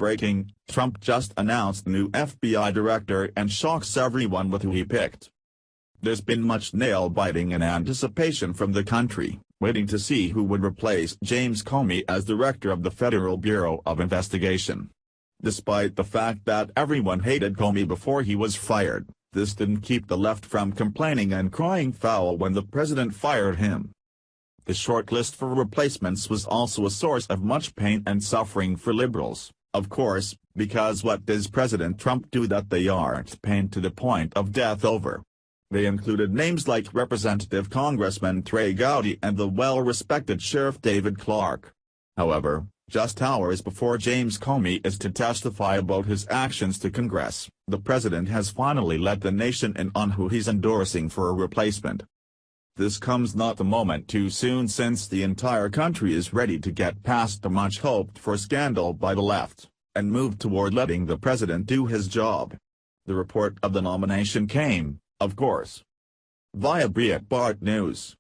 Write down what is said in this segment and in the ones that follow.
breaking, Trump just announced new FBI director and shocks everyone with who he picked. There's been much nail-biting and anticipation from the country, waiting to see who would replace James Comey as director of the Federal Bureau of Investigation. Despite the fact that everyone hated Comey before he was fired, this didn't keep the left from complaining and crying foul when the president fired him. The short list for replacements was also a source of much pain and suffering for liberals, of course, because what does President Trump do that they aren't pained to the point of death over? They included names like Representative Congressman Trey Gowdy and the well-respected Sheriff David Clarke. However, just hours before James Comey is to testify about his actions to Congress, the president has finally let the nation in on who he's endorsing for a replacement. This comes not a moment too soon since the entire country is ready to get past the much-hoped-for scandal by the left, and move toward letting the president do his job. The report of the nomination came, of course, via Breitbart News.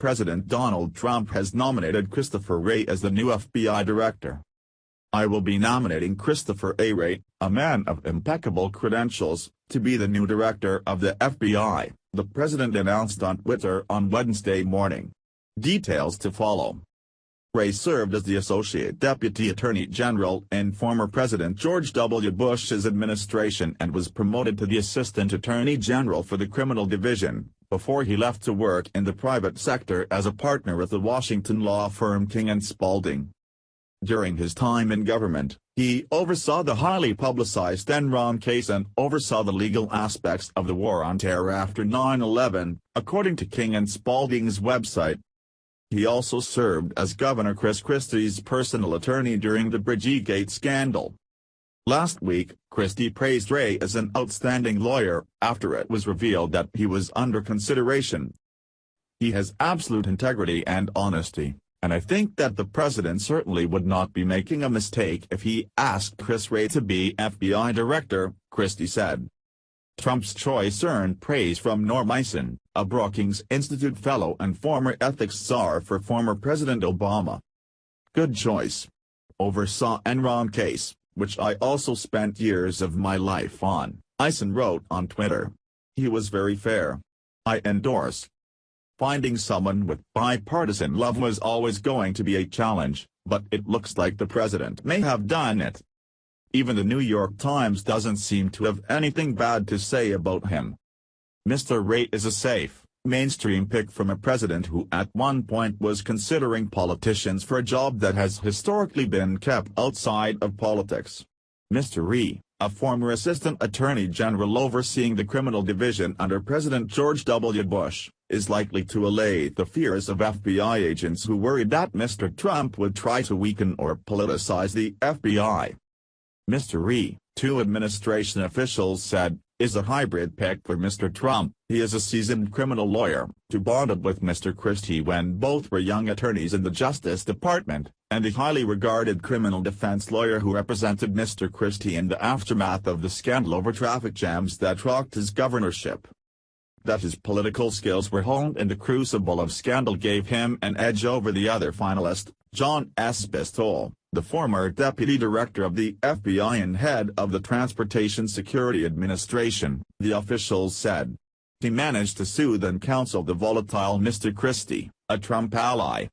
President Donald Trump has nominated Christopher Wray as the new FBI director. "I will be nominating Christopher A. Wray, a man of impeccable credentials, to be the new director of the FBI," the president announced on Twitter on Wednesday morning. Details to follow. Wray served as the Associate Deputy Attorney General in former President George W. Bush's administration and was promoted to the Assistant Attorney General for the Criminal Division, before he left to work in the private sector as a partner with the Washington law firm King & Spalding. During his time in government, he oversaw the highly publicized Enron case and oversaw the legal aspects of the war on terror after 9/11, according to King & Spalding's website. He also served as Governor Chris Christie's personal attorney during the Bridgegate scandal. Last week, Christie praised Wray as an outstanding lawyer, after it was revealed that he was under consideration. "He has absolute integrity and honesty, and I think that the president certainly would not be making a mistake if he asked Chris Wray to be FBI director," Christie said. Trump's choice earned praise from Norm Eisen, a Brookings Institute fellow and former ethics czar for former President Obama. "Good choice. Oversaw Enron case, which I also spent years of my life on," Eisen wrote on Twitter. "He was very fair. I endorse." Finding someone with bipartisan love was always going to be a challenge, but it looks like the president may have done it. Even the New York Times doesn't seem to have anything bad to say about him. Mr. Wray is a safe, mainstream pick from a president who at one point was considering politicians for a job that has historically been kept outside of politics. Mr. Wray, a former assistant attorney general overseeing the criminal division under President George W. Bush, is likely to allay the fears of FBI agents who worried that Mr. Trump would try to weaken or politicize the FBI. Mr. Wray, two administration officials said, is a hybrid pick for Mr. Trump. He is a seasoned criminal lawyer, who bonded with Mr. Christie when both were young attorneys in the Justice Department, and a highly regarded criminal defense lawyer who represented Mr. Christie in the aftermath of the scandal over traffic jams that rocked his governorship. That his political skills were honed in the crucible of scandal gave him an edge over the other finalist, John S. Pistole, the former deputy director of the FBI and head of the Transportation Security Administration, the officials said. He managed to soothe and counsel the volatile Mr. Christie, a Trump ally.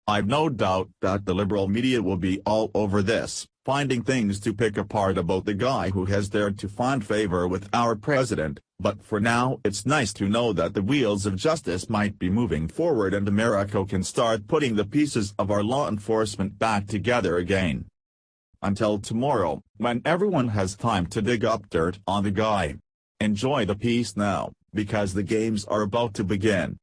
"I've no doubt that the liberal media will be all over this, finding things to pick apart about the guy who has dared to find favor with our president, but for now it's nice to know that the wheels of justice might be moving forward and America can start putting the pieces of our law enforcement back together again." Until tomorrow, when everyone has time to dig up dirt on the guy. Enjoy the piece now, because the games are about to begin.